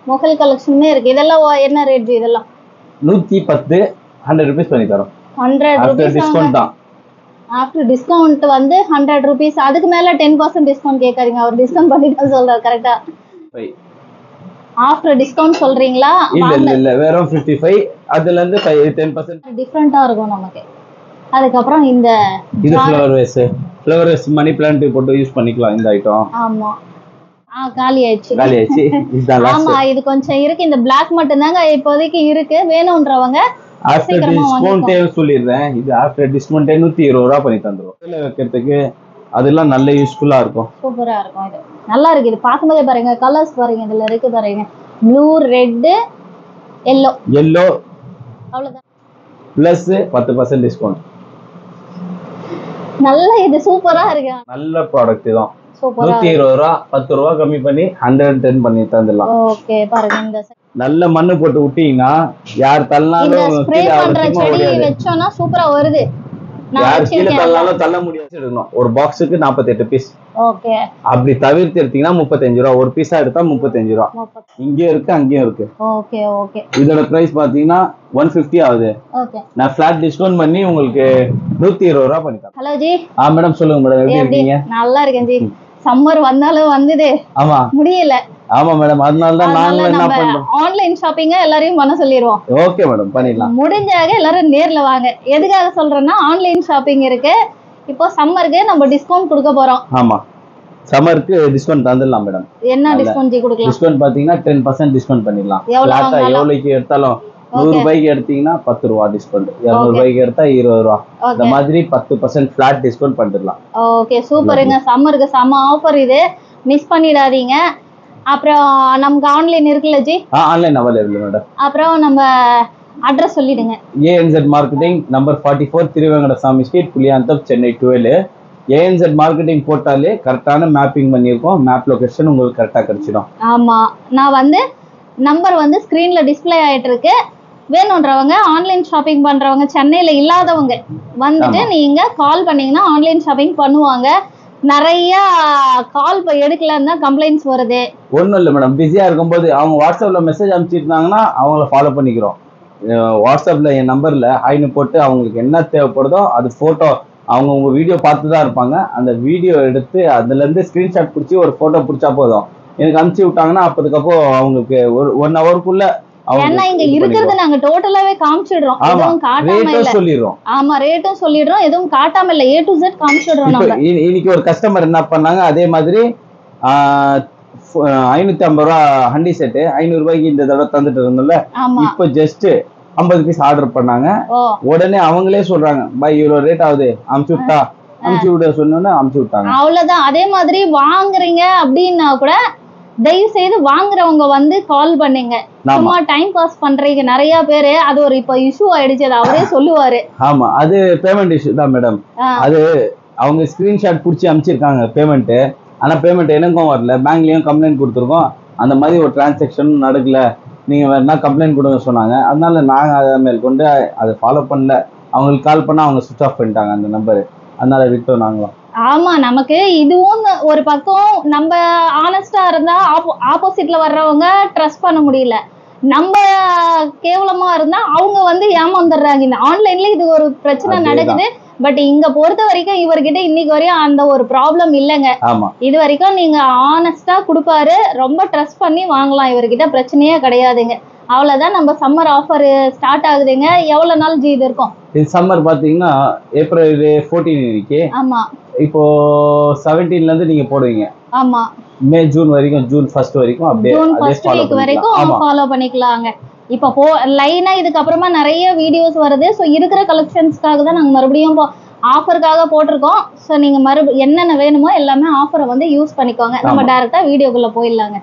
முகல் கலெக்ஷனுமே இருக்கு. இதெல்லாம் என்ன ரேட் இதெல்லாம்? 110 100 rupees பண்ணி தரோம். 100 rupees டிஸ்கவுண்ட் தான். ஆஃப்டர் டிஸ்கவுண்ட் வந்து 100 rupees. அதுக்கு மேல 10% டிஸ்கவுண்ட் கேட்காதீங்க. அவர் டிஸ்கவுண்ட் பண்ணி தான் சொல்றாரு கரெக்ட்டா? ஆஃப்டர் டிஸ்கவுண்ட் சொல்றீங்களா? இல்ல வெறும் 55. அதுல இருந்து 10% டிஃபரண்டா இருக்கும் நமக்கு. அதுக்கு அப்புறம் இந்த இது ஃப்ளவர் வேஸ் மணி பிளான்ட் போட்டு யூஸ் பண்ணிக்கலாம் இந்த ஐட்டம். ஆமா. காலி ஆயிடுச்சு. இதுதான் ஆமா, இது கொஞ்சம் இருக்கு. இந்த Black மட்டும் தாங்க இப்போதைக்கு இருக்கு. வேணும்ன்றவங்க ஆஃப்டர் டிஸ்கவுண்டே சொல்லிடுறேன். இது ஆஃப்டர் டிஸ்கவுண்டே 120 ரூபாய் பண்ணி தந்துரும். இதுல வைக்கிறதுக்கு அதெல்லாம் நல்ல யூஸ்ஃபுல்லா இருக்கும். சூப்பரா இருக்கும். இது நல்லா இருக்கு. இது பாக்கும்போதே பாருங்க, கலர்ஸ் பாருங்க, இதுல இருக்கு பாருங்க. ப்ளூ, ரெட், yellow அவ்வளவுதான். Plus 10% discount. நல்ல இது சூப்பரா இருக்கு. நல்ல ப்ராடக்ட் தான். சூப்பரா 120 ரூபாய் 10 ரூபாய் கம்மி பண்ணி 110 பண்ணி தந்துடலாம். ஓகே பாருங்க. இந்த நல்ல மண்ணு போட்டு விட்டீங்கன்னா யார் தள்ளினாலும் ஸ்ப்ரே பண்ற செடி வெச்சோம்னா சூப்பரா வருது. யார் கீழ தள்ளாலும் தள்ள முடியாது. எடுக்கணும். ஒரு பாக்ஸுக்கு 48 பீஸ். ஓகே. அப்படி தவிர்த்து எடுத்தீங்கன்னா 35 ரூபாய். ஒரு பீஸா எடுத்தா 35 ரூபாய். இங்க இருக்கு அங்கேயும் இருக்கு. Okay okay. இதோட பிரைஸ் பாத்தீங்கன்னா 150 ஆகுது. ஓகே. நான் ஃபிளாட் டிஸ்கவுண்ட் பண்ணி உங்களுக்கு 120 ரூபாய் பண்ணி தரேன். Hello G. மேடம் சொல்லுங்க மேடம், எப்படி இருக்கீங்க? நல்லா இருக்கேன் ஜி. சம்மர் வந்தாலும் வந்ததே. ஆமா. முடியல. ஆமா மேடம், அதனால தான் நாங்க என்ன பண்றோம், ஆன்லைன் ஷாப்பிங்க எல்லாரையும் பண்ண சொல்லிடுவோம். ஓகே மேடம், பண்ணிடலாம். முடிஞ்சாக எல்லாரும் நேர்ல வாங்க. எதுக்காக சொல்றேன்னா ஆன்லைன் ஷாப்பிங் இருக்கு. இப்போ சம்மருக்கு நம்ம டிஸ்கவுண்ட் கொடுக்க போறோம். ஆமா, சம்மருக்கு டிஸ்கவுண்ட் தந்துடலாம் மேடம். என்ன டிஸ்கவுண்ட் கொடுக்கலாம்? டிஸ்கவுண்ட் பாத்தீங்கன்னா 10% டிஸ்கவுண்ட் பண்ணிடலாம். ஃபிளாட்டா எவ்வளவுக்கு எடுத்தாலும் 100 ரூபாய்க்கு எடுத்தீங்கன்னா 10 ரூபாய் டிஸ்கவுண்ட், 200 ரூபாய்க்கு எடுத்தா 20 ரூபாய். இந்த மாதிரி 10% ஃபிளாட் டிஸ்கவுண்ட் பண்ணிடலாம். ஓகே சூப்பருங்க. சம்மருக்கு செம ஆஃபர் இது, மிஸ் பண்ணிடாதீங்க. அப்புறம் நமக்கு ஆன்லைன் இருக்குல்ல ஜி? Online available madam. அப்புறம் நம்ம அட்ரஸ் சொல்லிடுங்க. ANZ marketing number 44 Thiruvengadasamy street, Puliyantham, Chennai 12. ANZ marketing போட்டாலே கரெக்டான மேப்பிங் பண்ணியிருக்கோம். மேப் லொகேஷன் உங்களுக்கு கரெக்டாக கிடைச்சிடும். ஆமா, நான் வந்து நம்பர் வந்து ஸ்க்ரீன்ல டிஸ்பிளே ஆயிட்டு இருக்கு. வேணுன்றவங்க ஆன்லைன் ஷாப்பிங் பண்றவங்க, சென்னையில இல்லாதவங்க வந்துட்டு நீங்க கால் பண்ணீங்கன்னா ஆன்லைன் ஷாப்பிங் பண்ணுவாங்க. நிறைய கால் எடுக்கலன்னு தான் கம்ப்ளைண்ட்ஸ் வருது. ஒன்றும் இல்லை மேடம், பிஸியா இருக்கும்போது அவங்க வாட்ஸ்அப்ல மெசேஜ் அனுப்பிச்சிருந்தாங்கன்னா அவங்கள ஃபாலோ பண்ணிக்கிறோம். வாட்ஸ்அப்ல என் நம்பர்ல ஹைன்னு போட்டு அவங்களுக்கு என்ன தேவைப்படுதோ அது போட்டோ, அவங்க உங்க வீடியோ பார்த்து தான் இருப்பாங்க. அந்த வீடியோ எடுத்து அதுல இருந்து ஸ்கிரீன்ஷாட் பிடிச்சி ஒரு போட்டோ பிடிச்சா போதும், எனக்கு அனுப்பிச்சு விட்டாங்கன்னா அப்பதுக்கப்புறம் அவங்களுக்கு ஒரு 1 ஹவருக்குள்ள ஏன்னா இங்க இருக்கிறது நாங்க டோட்டலாவே காமிச்சிடுறோம், எதுவும் காட்டாம இல்ல சொல்லிடுறோம். ஆமா, ரேட்டும் சொல்லிடுறோம், எதுவும் காட்டாம இல்ல, A to Z காமிச்சிடுறோம். நம்ம இன்னைக்கு ஒரு கஸ்டமர் என்ன பண்ணாங்க, அதே மாதிரி 550 ரூபா ஹண்டி செட்டு 500 ரூபாய்க்கு இந்த தடவை தந்துட்டு இருந்தோம்ல, இப்ப ஜஸ்ட் 50 பீஸ் ஆர்டர் பண்ணாங்க. உடனே அவங்களே சொல்றாங்க, பை இவ்வளவு ரேட் ஆகுது, அமுச்சு விட்டா அமுச்சு விட சொன்னோன்னு அமுச்சு விட்டாங்க. அவ்வளவுதான். அதே மாதிரி வாங்குறீங்க அப்படின்னா கூட தயவு செய்து வாங்குறவங்க வந்து கால் பண்ணுங்க. சும்மா டைம் பாஸ் பண்றீங்க நிறைய பேரு. அது ஒரு இப்ப இஷ்யூ ஆயிடுச்சு, அது அவரே சொல்லுவாரு. ஆமா, அது பேமெண்ட் இஷ்யூ தான் மேடம். அது அவங்க ஸ்கிரீன்ஷாட் புடிச்சு அனுப்பிச்சிருக்காங்க பேமெண்ட், ஆனா பேமெண்ட் எனக்கும் வரல. பேங்க்லயும் கம்ப்ளைண்ட் கொடுத்துருக்கோம், அந்த மாதிரி ஒரு டிரான்சாக்ஷன் நடக்கல, நீங்க வேணா கம்ப்ளைண்ட் கொடுங்க சொன்னாங்க. அதனால நாங்க அதை மேற்கொண்டு அதை ஃபாலோ பண்ணல. அவங்களுக்கு கால் பண்ணா அவங்க சுவிச் ஆஃப் பண்ணிட்டாங்க அந்த நம்பரு, அதனால விட்டோம் நாங்களும். ஆமா, நமக்கு இதுவும் ஒரு பக்கம். நம்ம ஆனஸ்டா இருந்தா ஆப்போசிட்ல வர்றவங்க ட்ரஸ்ட் பண்ண முடியல, நம்ம கேவலமா இருந்தா அவங்க வந்து ஏமாந்துடுறாங்க. இந்த ஆன்லைன்ல இது ஒரு பிரச்சனை நடக்குது. பட் இங்க பொறுத்த வரைக்கும் இவர்கிட்ட இன்னைக்கு வரையும் அந்த ஒரு ப்ராப்ளம் இல்லைங்க. இது வரைக்கும் நீங்க ஆனஸ்டா கொடுப்பாரு, ரொம்ப ட்ரஸ்ட் பண்ணி வாங்கலாம், இவர்கிட்ட பிரச்சனையே கிடையாதுங்க. அவ்வளவுதான். நம்ம சம்மர் ஆஃபர் ஸ்டார்ட் ஆகுதுங்க. எவ்வளவு நாள் ஜி இது இருக்கும்? இது சம்மர் பாத்தீங்கன்னா ஏப்ரல் 14 இன்னைக்கு. ஆமா, இப்போ 17ல இருந்து நீங்க போடுவீங்க. ஆமா, மே ஜூன் வரைக்கும், ஜூன் 1 வரைக்கும் அப்படியே ஜூன் 1 வீக் வரைக்கும் ஃபாலோ பண்ணிக்கலாங்க. இப்போ லைனா இதுக்கு அப்புறமா நிறைய வீடியோஸ் வருது. ஸோ இருக்கிற கலெக்ஷன்ஸ்க்காக தான் நாங்கள் மறுபடியும் ஆஃபருக்காக போட்டிருக்கோம். ஸோ நீங்கள் என்னென்ன வேணுமோ எல்லாமே ஆஃபரை வந்து யூஸ் பண்ணிக்கோங்க. நம்ம டைரக்டா வீடியோக்குள்ள போயிடலாங்க.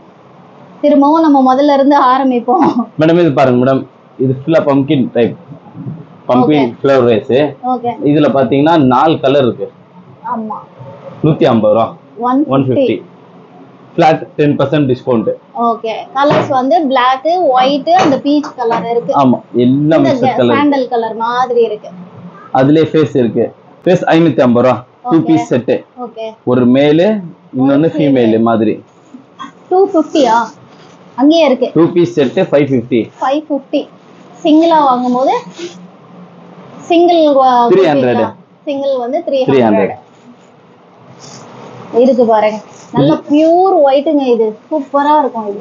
திரும்பவும் நம்ம முதல்ல இருந்து ஆரம்பிப்போம். மேடம் இது பாருங்க மேடம், இது ஃபுல்லா pumpkin type, pumpkin flower ways. Okay, இதுல பாத்தீங்கன்னா 4 கலர் இருக்கு. ஆமா, 150 ரூபா, 150 ஃபிளாட் 10% டிஸ்கவுண்ட். ஓகே, கலர்ஸ் வந்து Black, white and peach colour இருக்கு. ஆமா, எல்லா மிக்ஸ் கலர், சாண்டல் கலர் மாதிரி இருக்கு. அதுலயே ஃபேஸ் இருக்கு. ஃபேஸ் 550 ரூபா, 2 பீஸ் செட். ஓகே, ஒரு மேல் இன்னொன்னு ஃபீமேல் மாதிரி. 250 ஆ? அங்கேயே இருக்கு. 2 பீஸ் செட் 550. 550. சிங்கிளா வாங்கும்போது சிங்கிள் 300. சிங்கிள் வந்து 300 இருக்கு பாருங்க. நல்ல பியூர் ஒயிட்டுங்க. இது சூப்பரா இருக்கும். இது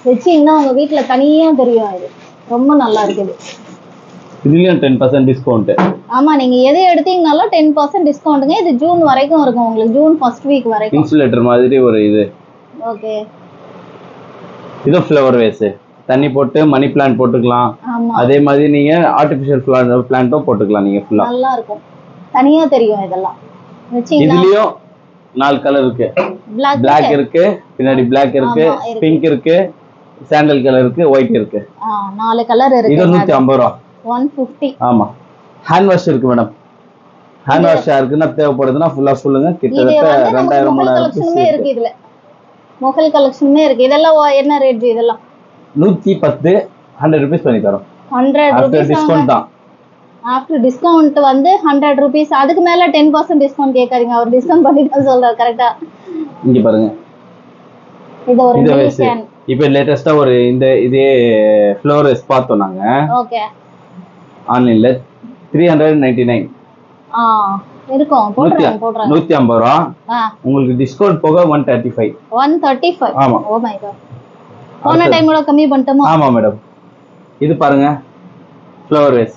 வச்சீங்கன்னா உங்க வீட்டுல தனியா தெரியும். இது ரொம்ப நல்லா இருக்குது. இதுலயும் 10% டிஸ்கவுண்ட். ஆமா, நீங்க எது எடுத்தீங்கனாலும் 10% டிஸ்கவுண்ட்ங்க. இது ஜூன் வரைக்கும் இருக்கும் உங்களுக்கு. ஜூன் ஃபர்ஸ்ட் வீக் வரைக்கும். இன்சுலேட்டர் மாதிரி ஒரு இது. ஓகே. இது ஃப்ளவர் வேஸ். தண்ணி போட்டு மணி பிளான்ட் போட்டுக்கலாம். அதே மாதிரி நீங்க ஆர்டிபிஷியல் பிளான்ட்டும் போட்டுக்கலாம். நீங்க ஃபுல்லா நல்லா இருக்கும். தனியா தெரியும் இதெல்லாம். இதுலயும் 4 கலர் இருக்கு. Black இருக்கு, பின்னாடி Black இருக்கு, பிங்க் இருக்கு, சாண்டல் கலர் இருக்கு, ஒயிட் இருக்கு. 4 கலர் இருக்கு. இது 150 ரூபாய். 150. ஆமா. ஹேண்ட் வாஷ் இருக்கு மேடம். ஹேண்ட் வாஷ் யாருக்குன்னா தேவைப்படுதுன்னா ஃபுல்லா சொல்லுங்க. கிட்டத்தட்ட 2000 3000 இருக்கு. இதுல மொகல் கலெக்ஷனுமே இருக்கு. இதெல்லாம் என்ன ரேட்? இதெல்லாம் 110 100 ரூபீஸ் பண்ணி தரோம். 100 ரூபீஸ் டிஸ்கவுண்ட் தான். ஆஃப்டர் டிஸ்கவுண்ட் வந்து 100 ரூபீஸ். அதுக்கு மேல 10% டிஸ்கவுண்ட் கேட்காதீங்க. அவர் டிஸ்கவுண்ட் பண்ணி தான் சொல்றாரு. கரெக்ட்டா? இங்க பாருங்க. இது ஒரு கேன். இப்போ லேட்டஸ்டா ஒரு இதே ஃப்ளோரஸ் பார்த்தோம் நாங்க. ஓகே. ஆன்லைன்ல 399. இருக்கும். போடுறேன் 150 ரூபாய். உங்களுக்கு டிஸ்கவுண்ட் போக 135. 135. ஆமா. Oh my god. போன டைம் கூட கம்மி பண்ணிட்டோமா? ஆமா மேடம். இது பாருங்க. ஃப்ளவர் வேஸ்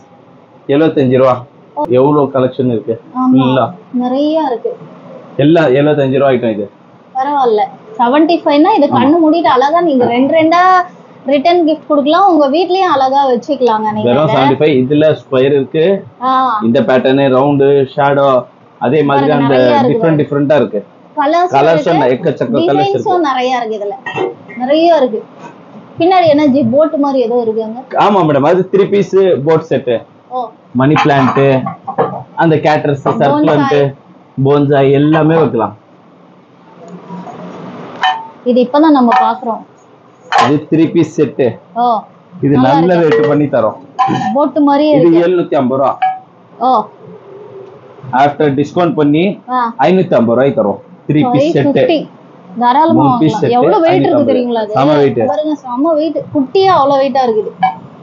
75 ரூபாய். எவ்வளவு கலெக்ஷன் இருக்கு. இல்ல நிறைய இருக்கு. எல்லாம் 75 ரூபாய் ஐட்டம் இது. பரவாயில்ல. 75 னா இது கண்ணு மூடிட்டு அழகா நீங்க ரெண்டா ரிட்டர்ன் gift கொடுக்கலாம். உங்க வீட்லயும் அழகா வச்சுக்கலாங்க நீங்க. வெறும் 75. இதுல ஸ்கொயர் இருக்கு. இந்த பேட்டர்ன் ரவுண்ட் ஷேடோ அதே மாதிரி அந்த டிஃபரண்டா இருக்கு. கலர்ஸ் எக்கச்சக்க கலர்ஸ் இருக்கு. நிறைய இருக்கு. இதுல நிறைய இருக்கு. பின்னாடி எனர்ஜி போட் மாதிரி ஏதோ இருக்குங்க. ஆமா மேடம். அது 3 piece pot set. Money plant, அந்த கேட்டர்ஸ், சர்க்குலன்ட், போன்சாய் எல்லாமே வைக்கலாம். இது இப்பதான் நம்ம பாக்குறோம். இது 3 பீஸ் செட். இது நல்ல ரேட் பண்ணி தரோம். போட் மாதிரி இது 750 ரூபாய். ஆஃப்டர் டிஸ்கவுண்ட் பண்ணி 550 ரூபாய் தரோம். 3 பீஸ் செட். தாராளமா வாங்கலாம். எவ்வளவு வெயிட் இருக்கு தெரியுங்களா? அது சம வெயிட். பாருங்க, சம வெயிட். குட்டியா அவ்வளவு வெயிட்டா இருக்குது.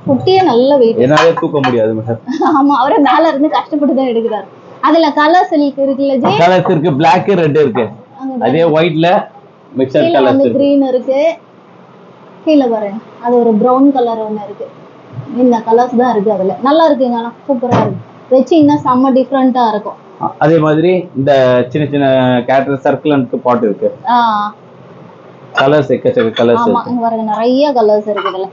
குட்டியே நல்ல வெயிட். என்னால தூக்க முடியாது மேடம். ஆமா, அவரே மேல இருந்து கஷ்டப்பட்டு தான் எடுக்கிறாரு. அதுல கலர்ஸ் இருக்குல்ல ஜி? கலர்ஸ் இருக்கு. Black, ரெட் இருக்கு. அதே ஒயிட்ல மிக்சர் கலர்ஸ் இருக்கு. green இருக்கு. கீழ பாருங்க. அது ஒரு brown கலர் ஒன்னு இருக்கு. இந்த கலர்ஸ் தான் இருக்கு அதுல. நல்லா இருக்குங்க. சூப்பரா இருக்கு. வெச்சீங்கன்னா செம்ம டிஃபரண்டா இருக்கும். அதே மாதிரி இந்த சின்ன சின்ன கேட்டர் சர்க்குலன்ட் பாட் இருக்கு. கலர்ஸ் எக்கச்சக்க கலர்ஸ் இருக்கு. ஆமா, இங்க பாருங்க நிறைய கலர்ஸ் இருக்கு இதுல.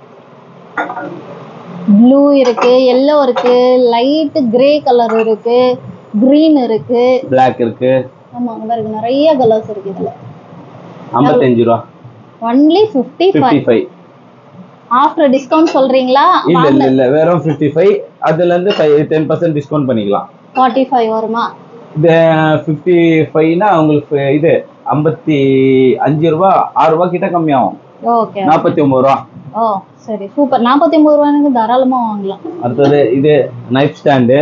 ப்ளூ இருக்கு, yellow இருக்கு, லைட் கிரே கலர் இருக்கு, green இருக்கு, Black இருக்கு. ஆமா, இங்க பாருங்க நிறைய கலர்ஸ் இருக்கு இதுல. 55 ரூபாய். only 55. ஆஃப்டர் டிஸ்கவுண்ட் சொல்றீங்களா? இல்ல வெறும் 55. அதுல இருந்து 10% டிஸ்கவுண்ட் பண்ணிக்கலாம். 45 வருமா? 55 னா உங்களுக்கு இது 55 ரூபாய் 6 ரூபாய் கிட்ட கம்மியாகும். ஓகே. 49 ரூபாய். ஓ சரி, சூப்பர். 49 ரூபாய்க்கு தாராளமா வாங்கலாம். அடுத்தது இது நைஃப் ஸ்டாண்ட்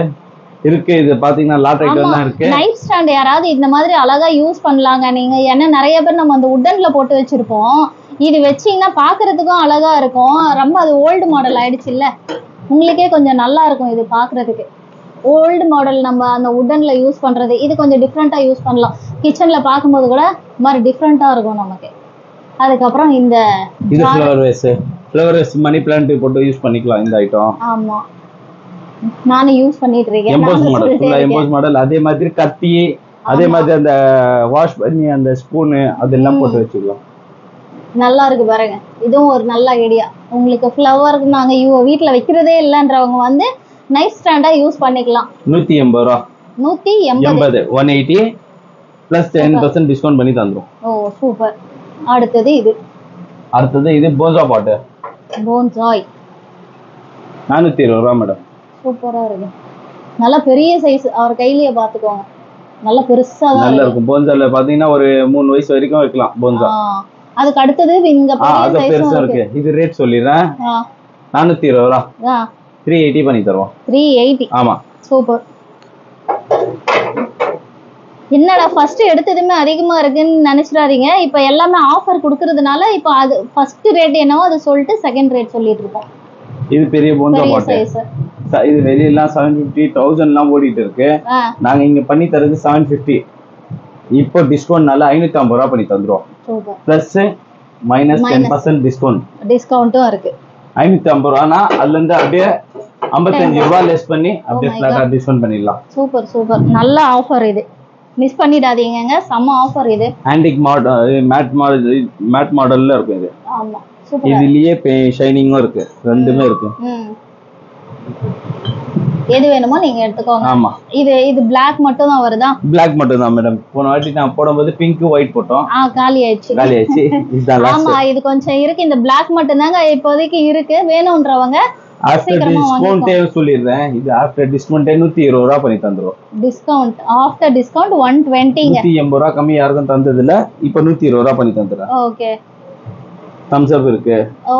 இருக்கு. இது பாத்தீங்கன்னா லாட் ஐட்டம் தான் இருக்கு. நைஃப் ஸ்டாண்ட் யாராவது இந்த மாதிரி அழகா யூஸ் பண்ணலாங்க நீங்க. ஏன்னா நிறைய பேர் நம்ம அந்த உட்டன்ல போட்டு வச்சிருப்போம். இது வச்சீங்கன்னா பாக்குறதுக்கும் அழகா இருக்கும். ரொம்ப அது ஓல்டு மாடல் ஆயிடுச்சு இல்ல, உங்களுக்கே கொஞ்சம் நல்லா இருக்கும் இது பாக்குறதுக்கு. ஓல்டு மாடல் நம்ம அந்த உட்டன்ல யூஸ் பண்றது. இது கொஞ்சம் டிஃப்ரெண்டா யூஸ் பண்ணலாம். கிச்சன்ல பார்க்கும்போது கூட மாதிரி டிஃப்ரெண்டா இருக்கும் நமக்கு. அதுக்கப்புறம் இந்த இது ஃப்ளவர் வேஸ் மணி பிளான்ட் போட்டு யூஸ் பண்ணிக்கலாம் இந்த ஐட்டம். ஆமா, நானும் யூஸ் பண்ணிட்டு இருக்கேன். EMBOSS model. அதே மாதிரி கத்தி, அதே மாதிரி அந்த வாஷ் பண்ணி அந்த ஸ்பூன் அதெல்லாம் போட்டு வச்சுக்கலாம். நல்லா இருக்கு பாருங்க. இதுவும் ஒரு நல்ல ஐடியா. உங்களுக்கு ஃப்ளவருக்கு நாங்க வீட்டுல வைக்கிறதே இல்லைன்றவங்க வந்து நைஃப் ஸ்டாண்டா யூஸ் பண்ணிக்கலாம். 180 ரூபா. 180. 180 பிளஸ் 10% டிஸ்கவுண்ட் பண்ணி தந்துரும். ஓ சூப்பர். அடுத்தது இது போன்சா பாட். போன்சாய் 420 ரூபா மேடம். சூப்பரா இருக்கு. நல்ல பெரிய சைஸ். அவர் கையிலேயே பாத்துக்கோங்க. நல்ல பெருசா தான் நல்லா இருக்கும். போன்சால பாத்தீங்கன்னா ஒரு 3 வயசு வரைக்கும் வைக்கலாம் போன்சா. அதுக்கு அடுத்தது இங்க பெருசா இருக்கு. இது ரேட் சொல்லிடுறேன். 420 ரூபா. 380 பண்ணி தருவோம். 380. ஆமா, சூப்பர். என்னடா ஃபர்ஸ்ட் எடுத்ததுமே அதிகமா இருக்குன்னு நினைச்சிடாதீங்க. இப்ப எல்லாமே ஆஃபர் கொடுக்கறதுனால இப்ப அது ஃபர்ஸ்ட் ரேட் என்னவோ அதை சொல்லிட்டு செகண்ட் ரேட் சொல்லிட்டு இருக்கோம். இது பெரிய போந்தா பாட்டு. சைஸ் இது வெளியெல்லாம் 750 1000 ஓடிட்டு இருக்கு. நாங்க இங்க பண்ணி தரது 750. இப்போ டிஸ்கவுண்ட்னால 550 ரூபாய் பண்ணி தந்துருவோம். பிளஸ் மைனஸ் 10% டிஸ்கவுண்ட்டும் இருக்கு. 550 ரூபானா அதுல இருந்து அப்படியே 55 ரூபாய் லெஸ் பண்ணி அப்படியே ஃபிளாட்டா டிஸ்கவுண்ட் பண்ணிடலாம். சூப்பர் சூப்பர், நல்ல ஆஃபர் இது, மிஸ் பண்ணிடாதீங்க. செம்ம ஆஃபர் இது. ஆன்டிக் மாடல் மேட் மாடல்ல இருக்கும் இது. ஆமா சூப்பர். இதுலயே ஷைனிங்கும் இருக்கு, ரெண்டுமே இருக்கு. எது வேணுமோ நீங்க எடுத்துக்கோங்க. ஆமா இது Black மட்டும் தான் வருதா? Black மட்டும் தான் மேடம். போன வாட்டி நான் போடும்போது பிங்க் ஒயிட் போட்டோம். காலி ஆயிடுச்சு. இதுதான் லாஸ்ட். ஆமா இது கொஞ்சம் இருக்கு. இந்த Black மட்டும் தாங்க இப்போதைக்கு இருக்கு. வேணும்ன்றவங்க ஆஃப்டர் டிஸ்கவுண்டே சொல்லிடுறேன். இது ஆஃப்டர் டிஸ்கவுண்டே 120 ரூபாய் பண்ணி தந்துரும். டிஸ்கவுண்ட் ஆஃப்டர் டிஸ்கவுண்ட் 120ங்க. 180 ரூபாய் கம்மி யாருக்கும் தந்தது இல்ல. இப்போ 120 ரூபாய் பண்ணி தந்துறேன். ஓகே. thumbs up இருக்கு. ஓ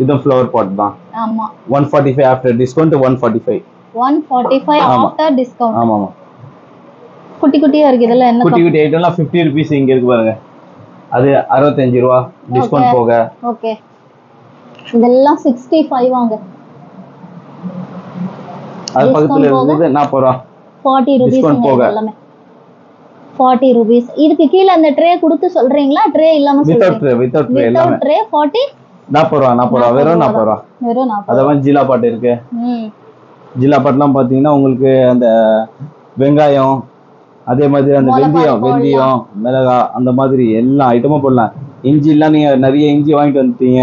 இது ஃப்ளவர் பாட் தான். ஆமா 145 ஆஃப்டர் டிஸ்கவுண்ட் 145. 145 after discount. ஆமா ஆமா. குட்டி குட்டியா இருக்கு. இதெல்லாம் என்ன குட்டி குட்டி ஐட்டம்லாம் 50 ரூபீஸ் இங்க இருக்கு பாருங்க. அது 65 ரூபாய் டிஸ்கவுண்ட் போக. ஓகே. இதெல்லாம் 65 வாங்க. அது பக்கத்துல இருக்குது 40 ரூபாய். 40 ரூபீஸ் போக எல்லாமே 40 ரூபீஸ். இதுக்கு கீழ அந்த ட்ரே கொடுத்து சொல்றீங்களா? ட்ரே இல்லாம சொல்றீங்க? வித்அவுட் ட்ரே எல்லாமே. வித்அவுட் ட்ரே 40 ரூபாய் வெறும் 40 ரூபாய். வெறும் 40. அதான் ஜீலா பாட் இருக்கு. ஜீலா பாட்லாம் பாத்தீங்கன்னா உங்களுக்கு அந்த வெங்காயம், அதே மாதிரி அந்த வெந்தயம் மிளகா, அந்த மாதிரி எல்லா ஐட்டமும் போடலாம். இஞ்சி எல்லாம் நீங்க நிறைய இஞ்சி வாங்கிட்டு வந்துட்டீங்க,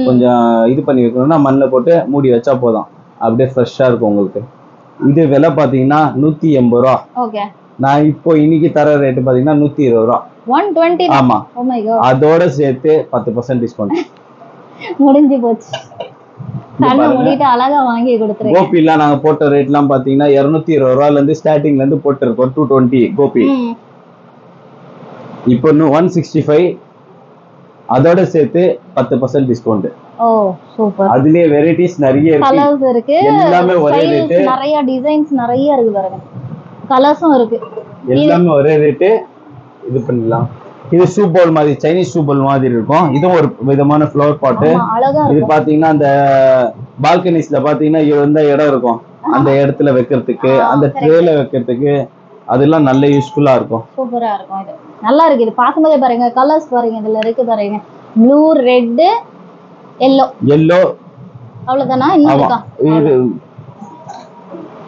கொஞ்சம் இது பண்ணி வைக்கணும்னா மண்ணில் போட்டு மூடி வச்சா போதும், அப்படியே ஃப்ரெஷ்ஷா இருக்கும் உங்களுக்கு. இது விலை பாத்தீங்கன்னா 180 ரூபா. ஓகே. நான் இப்போ இன்னைக்கு தர ரேட் பாத்தீங்கன்னா 120 ரூபா. 120. ஆமா. Oh my god. அதோட சேர்த்து 10% டிஸ்கவுண்ட். முடிஞ்சு போச்சு. கண்ணு மூடிட்டு அழகா வாங்கி கொடுத்துறேன். கோபிலாம் நாங்க போட்ட ரேட்லாம் பாத்தீங்கன்னா 220 ரூபாயில இருந்து ஸ்டார்டிங்ல இருந்து போட்டுருக்கோம். 220 கோபி. இப்போ 165. அதோட சேர்த்து 10% டிஸ்கவுண்ட். ஓ சூப்பர். அதுலயே வெரைட்டிஸ் நிறைய இருக்கு. கலர்ஸ் இருக்கு. எல்லாமே ஒரே ரேட். நிறைய டிசைன்ஸ் நிறைய இருக்கு பாருங்க. கலர்ஸும் இருக்கு. எல்லாமே ஒரே ரேட். இது பண்ணலாம். இது ஷூ பவுல் மாதிரி, சைனீஸ் ஷூ பவுல் மாதிரி இருக்கும். இதுவும் ஒரு விதமான ஃப்ளவர் பாட். இது பாத்தீங்கன்னா அந்த பால்கனிஸ்ல பாத்தீங்கன்னா இந்த இடம் இருக்கும், அந்த இடத்துல வைக்கிறதுக்கு, அந்த ட்ரேல வைக்கிறதுக்கு, அதெல்லாம் நல்ல யூஸ்ஃபுல்லா இருக்கும். சூப்பரா இருக்கும். இது நல்லா இருக்கு. இது பாக்கும்போதே பாருங்க, கலர்ஸ் பாருங்க, இதுல இருக்கு பாருங்க. Blue, red, yellow. அவ்வளவுதானா? இன்னும் இருக்கா? இது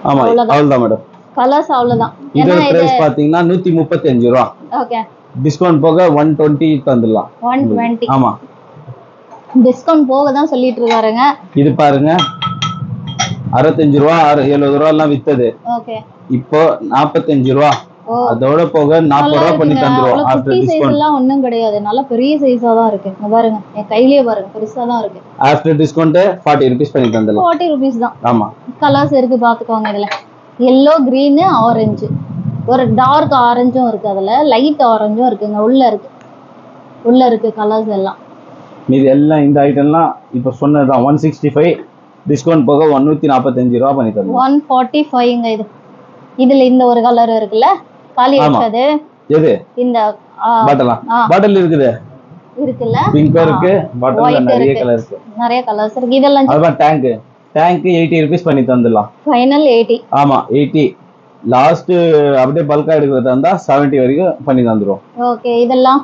ஆமா அவ்வளவுதான் மேடம். கலர்ஸ் அவ்வளவுதான். இது பிரைஸ் பாத்தீங்கன்னா 135 ரூபாய். ஓகே. டிஸ்கவுண்ட் போக 120 தந்துடலாம். 120. ஆமா டிஸ்கவுண்ட் போக தான் சொல்லிட்டு இருக்காருங்க. இது பாருங்க 65 ரூபாய் 70 ரூபாய் எல்லாம் வித்தது. ஓகே. இப்போ 45 ரூபாய். அதோட போக 40 ரூபாய் பண்ணி தந்துருவோம். ஆஃப்டர் டிஸ்கவுண்ட் எல்லாம் ஒண்ணும் கிடையாது. நல்ல பெரிய சைஸா தான் இருக்கு. இங்க பாருங்க, என் கையிலேயே பாருங்க, பெருசா தான் இருக்கு. ஆஃப்டர் டிஸ்கவுண்ட் 40 ரூபீஸ் பண்ணி தந்துடலாம். 40 ரூபீஸ் தான். ஆமா. கலர்ஸ் இருக்கு பாத்துக்கோங்க. இதுல yellow, green, orange, ஒரு டார்க் ஆரஞ்சும் இருக்கு, அதுல லைட் ஆரஞ்சும் இருக்குங்க. உள்ள இருக்கு கலர்ஸ் எல்லாம். மீதி எல்லாம் இந்த ஐட்டம்லாம் இப்ப சொன்னதுதான். 165 டிஸ்கவுண்ட் போக 145 ரூபாய் பண்ணி தருவோம். 145ங்க. இதுல இந்த ஒரு கலர் இருக்குல்ல, காலி வச்சது. எது? இந்த பாட்டில் இருக்குல்ல, பிங்க் இருக்கு, பாட்டில்ல நிறைய கலர் இருக்கு. நிறைய கலர்ஸ் இருக்கு. இதெல்லாம் அதான் டேங்க் 80 ரூபீஸ் பண்ணி தந்துடலாம். ஃபைனல் 80. ஆமா 80. லாஸ்ட் அப்படியே பல்கா எடுக்கிறதா இருந்தா 70 வரைக்கும் பண்ணி தந்துரும். ஓகே. இதெல்லாம்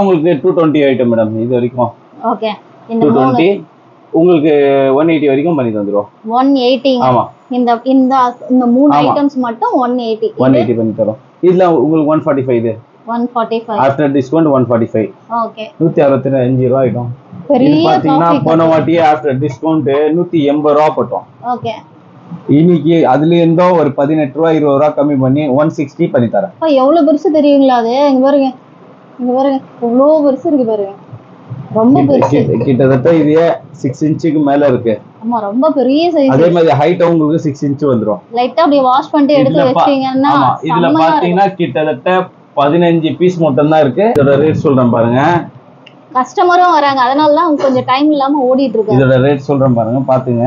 உங்களுக்கு 220 ஐட்டம் மேடம். இது வரைக்கும் ஓகே. இந்த 220 உங்களுக்கு 180 வரைக்கும் பண்ணி தந்துரும். 180. ஆமா. இந்த மூணு ஐட்டம்ஸ் மட்டும் 180 பண்ணி தரோம். இதுல உங்களுக்கு 145. இது 145 ஆஃப்டர் டிஸ்கவுண்ட் 145. ஓகே. 165 ரூபாய் ஐட்டம். இது பாத்தீங்கன்னா போன வாட்டியே ஆஃப்டர் டிஸ்கவுண்ட் 180 ரூபாய் போட்டோம். ஓகே. இன்னைக்கு அதுல இருந்தோ ஒரு 18 ரூபாய் 20 ரூபாய் கம்மி பண்ணி 160 பண்ணி தரேன். எவ்வளவு பெருசு தெரியுங்களா அது? இங்க பாருங்க எவ்வளவு பெருசு இருக்கு பாருங்க. ரொம்ப பெருசு. கிட்டத்தட்ட இது 6 இன்ச்சுக்கு மேல இருக்கு. ஆமா ரொம்ப பெரிய சைஸ். அதே மாதிரி ஹைட் உங்களுக்கு 6 இன்ச் வந்துரும். லைட்டா அப்படியே வாஷ் பண்ணிட்டு எடுத்து வச்சீங்கன்னா ஆமா. இதுல பாத்தீங்கன்னா கிட்டத்தட்ட 15 பீஸ் மட்டும் தான் இருக்கு. இதோட ரேட் சொல்றேன் பாருங்க. கஸ்டமரும் வராங்க, அதனால தான் கொஞ்சம் டைம் இல்லாம ஓடிட்டு இருக்கு. இதோட ரேட் சொல்றேன் பாருங்க, பாத்துங்க.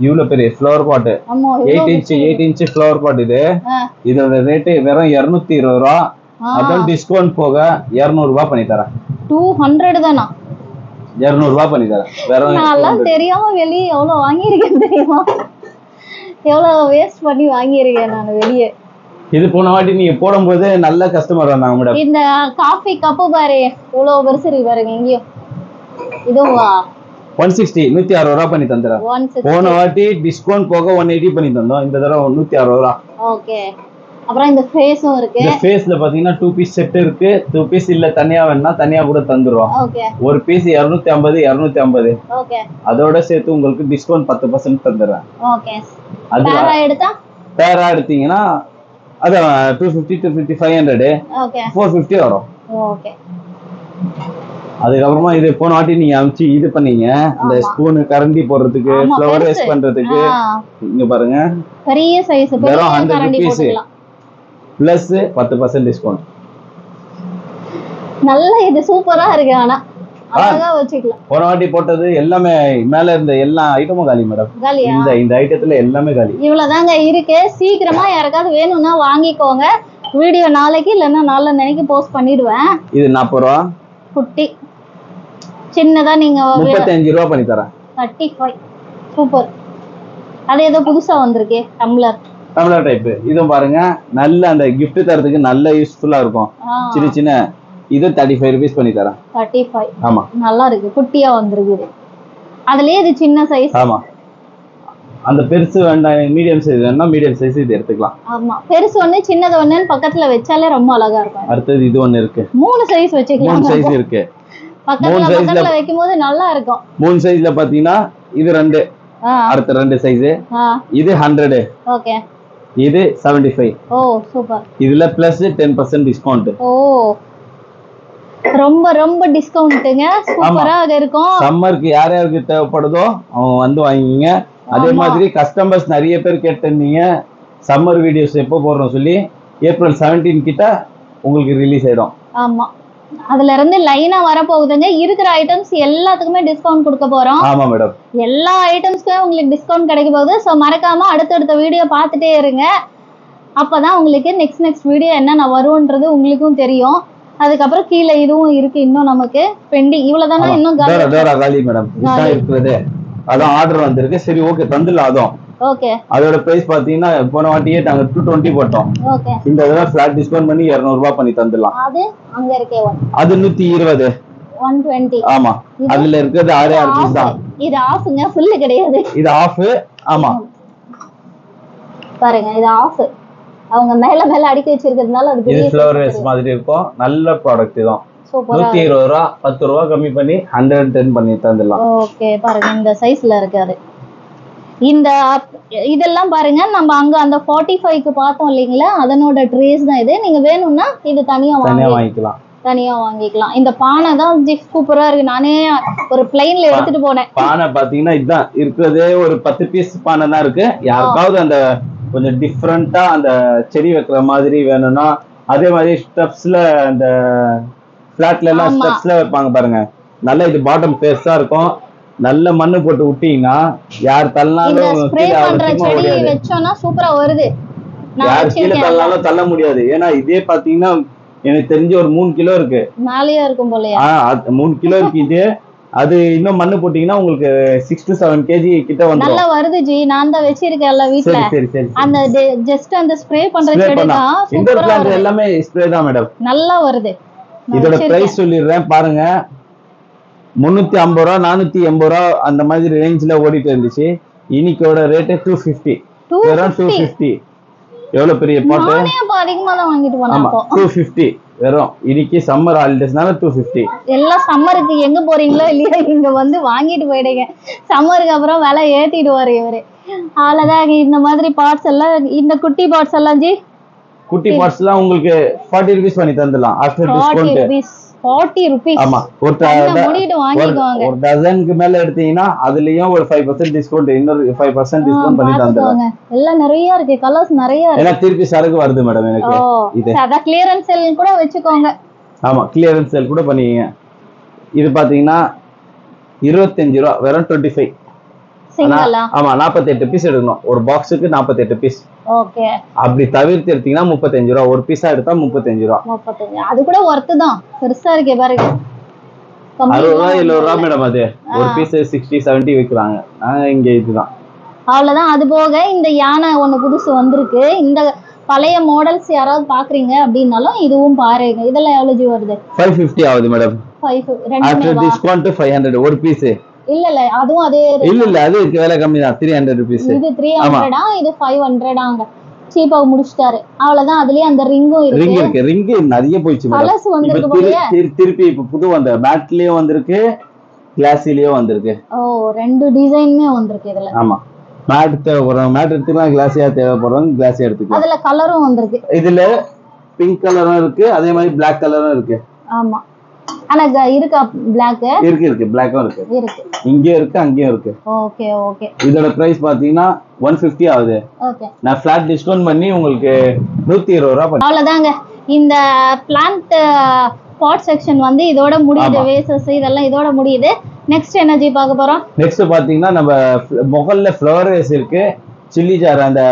இவ்வளவு பெரிய ஃப்ளவர் பாட், ஆமா 8 இன்ச் ஃப்ளவர் பாட். இதோட ரேட்டு வெறும் 220 ரூபா. அதான் டிஸ்கவுண்ட் போக 200 ரூபாய் பண்ணி தரேன். 200 தானா? 200 ரூபாய் பண்ணி தரேன். வெறும் நான் தெரியாம வெளியே எவ்வளவு வாங்கியிருக்கேன் தெரியுமா? எவ்வளவு வேஸ்ட் பண்ணி வாங்கியிருக்கேன் நான் வெளியே. இது போன வாட்டி நீங்க போடும்போது நல்ல கஸ்டமர் வந்தாங்க மேடம். இந்த காஃபி கப்பு பாரு எவ்வளவு பெருசு இருக்கு பாருங்க. எங்கேயும் இதுவா 160 160 ரூபாய் பண்ணி தந்துறேன். போன வாட்டி டிஸ்கவுண்ட் போக 180 பண்ணி தந்தோம். இந்த தடவை 160 ரூபாய். ஓகே. அப்புறம் இந்த ஃபேஸும் இருக்கு. இந்த ஃபேஸ்ல பாத்தீங்கன்னா 2 பீஸ் செட் இருக்கு. 2 பீஸ் இல்ல தனியா வேணா தனியா கூட தந்துருவோம். ஓகே. ஒரு பீஸ் 250. ஓகே. அதோட சேர்த்து உங்களுக்கு டிஸ்கவுண்ட் 10% தந்துறேன். ஓகே. பேரா எடுத்தா? பேரா எடுத்தீங்கன்னா அது 250 250 500. ஓகே. 450 வரும். ஓகே. அதுக்கப்புறமா இது போன வாட்டி நீங்க அமிச்சு இது பண்ணீங்க அந்த ஸ்பூன் கரண்டி போடுறதுக்கு ஃப்ளவர் வேஸ்ட் பண்றதுக்கு. இங்க பாருங்க பெரிய சைஸ் பெரிய கரண்டி போட்டுக்கலாம். Plus 10% discount. நல்ல இது சூப்பரா இருக்கு. ஆனா அழகா வச்சுக்கலாம். போன வாட்டி போட்டது எல்லாமே மேல இருந்த எல்லா ஐட்டமும் காலி மேடம். இந்த ஐட்டத்துல எல்லாமே காலி. இவ்வளவுதாங்க இருக்கு. சீக்கிரமா யாருக்காவது வேணும்னா வாங்கிக்கோங்க. வீடியோ நாளைக்கு இல்லன்னா நாளைக்கு போஸ்ட் பண்ணிடுவேன். இது 40 ரூபா. குட்டி சின்னதா நீங்க 35 ரூபா பண்ணி தரேன். 35. சூப்பர். அது ஏதோ புதுசா வந்திருக்கு டம்ளர் டைப். இதுவும் பாருங்க நல்ல அந்த gift தரதுக்கு நல்ல யூஸ்ஃபுல்லா இருக்கும். சின்ன இது 35 ரூபீஸ் பண்ணி தரேன். 35. ஆமா நல்லா இருக்கு. குட்டியா வந்திருக்கு. அதுலயே இது சின்ன சைஸ். ஆமா. அந்த பெருசு வேண்டாம் மீடியம் சைஸ் வேணா மீடியம் சைஸ் இது எடுத்துக்கலாம். ஆமா பெருசு ஒண்ணு சின்னது ஒண்ணுன்னு பக்கத்துல வச்சாலே ரொம்ப அழகா இருக்கும். அடுத்து இது ஒண்ணு இருக்கு. 3 சைஸ் வச்சுக்கலாம். 3 சைஸ் இருக்கு. பக்கத்துல வைக்கும்போது நல்லா இருக்கும். 3 சைஸ்ல பாத்தீங்கன்னா இது 2. அடுத்த 2 சைஸ். இது 100. ஓகே. இது 75. ஓ சூப்பர். இதுல பிளஸ் 10% டிஸ்கவுண்ட். ஓ ரொம்ப ரொம்ப டிஸ்கவுண்ட்ங்க. சூப்பரா இருக்கும். சம்மருக்கு யார் யாருக்கு தேவைப்படுதோ அவங்க வந்து வாங்கிங்க. அதே மாதிரி கஸ்டமர்ஸ் நிறைய பேர் கேட்டிருந்தீங்க சம்மர் வீடியோஸ் எப்போ போடுறோம் சொல்லி. ஏப்ரல் 17 கிட்ட உங்களுக்கு ரிலீஸ் ஆயிடும். ஆமா அதுல இருந்து லைனா வர போகுதுங்க. இருக்கிற ஐட்டம்ஸ் எல்லாத்துக்குமே டிஸ்கவுண்ட் கொடுக்க போறோம். ஆமா மேடம். எல்லா ஐட்டம்ஸ்க்குமே உங்களுக்கு டிஸ்கவுண்ட் கிடைக்க போகுது. ஸோ மறக்காம அடுத்தடுத்த வீடியோ பார்த்துட்டே இருங்க. அப்பதான் உங்களுக்கு நெக்ஸ்ட் வீடியோ என்னென்ன வரும்ன்றது உங்களுக்கும் தெரியும். அதுக்கப்புறம் கீழே இதுவும் இருக்கு. இன்னும் நமக்கு பெண்டிங் இவ்வளவுதானா? இன்னும் காலி மேடம். இருக்குது அதான் ஆர்டர் வந்திருக்கு. சரி ஓகே தந்துடலாம். அதுவும் ஓகே. அதோட பிரைஸ் பாத்தீங்கன்னா போன வாட்டியே நாங்க 220 போட்டோம். ஓகே. இந்த தடவை ஃபிளாட் டிஸ்கவுண்ட் பண்ணி 200 ரூபாய் பண்ணி தந்துடலாம். அது அங்க இருக்கே அது 120. 120. ஆமா அதுல இருக்கிறது 6 பீஸ் தான். இது ஆஃப்ங்க ஃபுல் கிடையாது. இது ஆஃப். ஆமா பாருங்க இது ஆஃப். அவங்க மேல அடுக்கி வச்சிருக்கிறதுனால அது பெரிய ஃப்ளவர் வேஸ்ட் மாதிரி இருக்கும். நல்ல ப்ராடக்ட் தான். 120 ரூபா 10 ரூபா கம்மி பண்ணி 110 பண்ணி தந்துடலாம். ஓகே பாருங்க இந்த சைஸ்ல இருக்காது. இந்த இதெல்லாம் பாருங்க நம்ம அங்க அந்த 45க்கு பார்த்தோம் இல்லீங்களா? அதனோட ட்ரேஸ் தான் இது. நீங்க வேணும்னா இது தனியா வாங்கிக்கலாம். இந்த பானை தான் சூப்பரா இருக்கு. நானே ஒரு பிளைன்ல எடுத்துட்டு போனேன். பானை பாத்தீங்கன்னா இதுதான் இருக்கிறதே ஒரு 10 பீஸ் பானை தான் இருக்கு. யாருக்காவது அந்த கொஞ்சம் டிஃப்ரெண்டா அந்த செடி வைக்கிற மாதிரி வேணும்னா அதே மாதிரி ஸ்டெப்ஸ்ல அந்த பிளாட்ல எல்லாம் ஸ்டெப்ஸ்ல வைப்பாங்க பாருங்க. நல்ல இது பாட்டம் பெருசா இருக்கும். நல்ல மண்ணு போட்டு விட்டீங்கன்னா யார் தள்ளினாலும் சூப்பரா வருது. யார் கீழே தள்ளினாலும் தள்ள முடியாது. ஏன்னா இதே பாத்தீங்கன்னா எனக்கு தெரிஞ்ச ஒரு 3 கிலோ இருக்கு. மேலேயே இருக்கும் போலயா? 3 கிலோ இருக்கு இது. அது இன்னும் மண்ணு போட்டீங்கன்னா உங்களுக்கு 6 to 7 kg கிட்ட வந்து நல்லா வருது ஜி. நான் தான் வெச்சிருக்கேன்ல வீட்ல. சரி அந்த ஜஸ்ட் அந்த ஸ்ப்ரே பண்ற செடினா இந்த பிளான்ட் எல்லாமே ஸ்ப்ரே தான் மேடம். நல்லா வருது. இதோட பிரைஸ் சொல்லிடுறேன் பாருங்க. 350 ரூபா 480 ரூபா அந்த மாதிரி ரேஞ்ச்ல ஓடிட்டு இருந்துச்சு. இன்னைக்கோட ரேட் 250. வெறும் 250. எவ்வளவு பெரிய பாட்டு. நானே அதிகமா தான் வாங்கிட்டு போனேன். ஆமா 250 வெறும். இன்னைக்கு சம்மர் ஹாலிடேஸ்னால 250. எல்லாம் சம்மருக்கு எங்க போறீங்களோ இல்லையா இங்க வந்து வாங்கிட்டு போயிடுங்க. சம்மருக்கு அப்புறம் விலை ஏத்திடுவாரு இவரு. அவ்வளவுதான். இந்த மாதிரி பார்ட்ஸ் எல்லாம் இந்த குட்டி பார்ட்ஸ் எல்லாம் ஜி குட்டி பார்ட்ஸ் எல்லாம் உங்களுக்கு 40 ரூபீஸ் பண்ணி தந்துடலாம் ஆஃப்டர் டிஸ்கவுண்ட். 40 ரூபீஸ். ஆமா ஒரு டசனுக்கு மேல எடுத்தீங்கன்னா அதுலயும் ஒரு 5% டிஸ்கவுண்ட் இன்னொரு 5% டிஸ்கவுண்ட் பண்ணி தந்துடுவாங்க. எல்லாம் நிறைய இருக்கு. கலர்ஸ் நிறைய இருக்கு. ஏன்னா திருப்பி சரக்கு வருது மேடம் எனக்கு. இது அத கிளியரன்ஸ் சேல் கூட வெச்சுக்கோங்க. ஆமா கிளியரன்ஸ் சேல் கூட பண்ணீங்க. இது பாத்தீங்கன்னா 25 ரூபாய் வெறும் 25. சிங்கிளா? ஆமா 48 பீஸ் எடுக்கணும் ஒரு பாக்ஸுக்கு 48 பீஸ். ஓகே. அப்படி தவிர்த்து எடுத்தீங்கன்னா 35 ரூபா. ஒரு பீஸா எடுத்தா 35 ரூபா. 35. அது கூட ஒர்த்து தான். பெருசா இருக்கே பாருங்க. 60 ரூபா 70 ரூபா மேடம். அது ஒரு பீஸ் 60 70 விற்கிறாங்க. இங்க இதுதான். அவ்வளவுதான். அது போக இந்த யானை ஒண்ணு புதுசு வந்திருக்கு. இந்த பழைய மாடல்ஸ் யாராவது பாக்குறீங்க அப்படின்னாலும் இதுவும் பாருங்க. இதெல்லாம் எவ்வளவு வருது? 550 ஆகுது மேடம். 550. ஆஃப்டர் டிஸ்கவுண்ட் 500 ஒரு பீஸ். இல்ல அதுவும் அதே இல்ல அது விலை கம்மி தான். 300 rupees. இது 300 இது 500 சீப்பா முடிச்சிட்டாரு. அவ்வளவுதான். அதுலயே அந்த ரிங்கும் இருக்கு. ரிங் நிறைய போயிடுச்சு மேடம். கலர்ஸ் வந்திருக்கு போலயே. திருப்பி இப்ப புது வந்த மேட்லயே வந்திருக்கு, கிளாஸிலயே வந்திருக்கு. ஓ, ரெண்டு டிசைனுமே வந்திருக்கு இதுல. ஆமா, மேட் தேவைப்படுறவங்க மேட் எடுத்துக்கலாம், கிளாஸியா தேவைப்படுறவங்க கிளாஸியா எடுத்துக்கலாம். அதுல கலரும் வந்திருக்கு. இதுல பிங்க் கலரும் இருக்கு, அதே மாதிரி Black கலரும் இருக்கு. ஆமா, ஆனா இருக்கா Black? இருக்கு Blackம் இருக்கு. இங்க இருக்கு, அங்கேயும் இருக்கு. Okay okay. இதோட பிரைஸ் பாத்தீங்கன்னா 150 ஆகுது. ஓகே. நான் ஃபிளாட் டிஸ்கவுண்ட் பண்ணி உங்களுக்கு 120 ரூபாய் பண்ணி. அவ்வளவுதாங்க. இந்த பிளான்ட் பாட் செக்ஷன் வந்து இதோட முடியுது. வேசஸ் இதெல்லாம் இதோட முடியுது. நெக்ஸ்ட் எனர்ஜி பார்க்க போறோம். நெக்ஸ்ட் பாத்தீங்கன்னா நம்ம முகல்ல ஃப்ளவர் வேஸ் இருக்கு, சில்லி ஜார் அந்த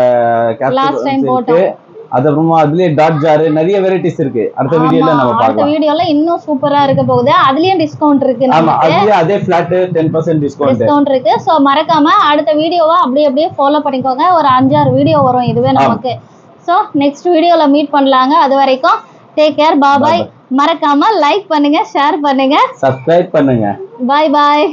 லாஸ்ட் டைம் இருக்கு, போட்டோம். அதுக்கப்புறமா அதுலயே டாட் ஜார், நிறைய வெரைட்டிஸ் இருக்கு. அடுத்த வீடியோல நம்ம பார்க்கலாம். அடுத்த வீடியோல இன்னும் சூப்பரா இருக்க போகுது. அதுலயும் டிஸ்கவுண்ட் இருக்கு. ஆமா, அதுலயே அதே ஃபிளாட் 10% டிஸ்கவுண்ட் இருக்கு. சோ மறக்காம அடுத்த வீடியோவை அப்படியே ஃபாலோ பண்ணிக்கோங்க. ஒரு 5-6 வீடியோ வரும் இதுவே நமக்கு. சோ நெக்ஸ்ட் வீடியோல மீட் பண்ணலாங்க. அது வரைக்கும் டேக் கேர், பாய். மறக்காம லைக் பண்ணுங்க, ஷேர் பண்ணுங்க, சப்ஸ்கிரைப் பண்ணுங்க. பாய்.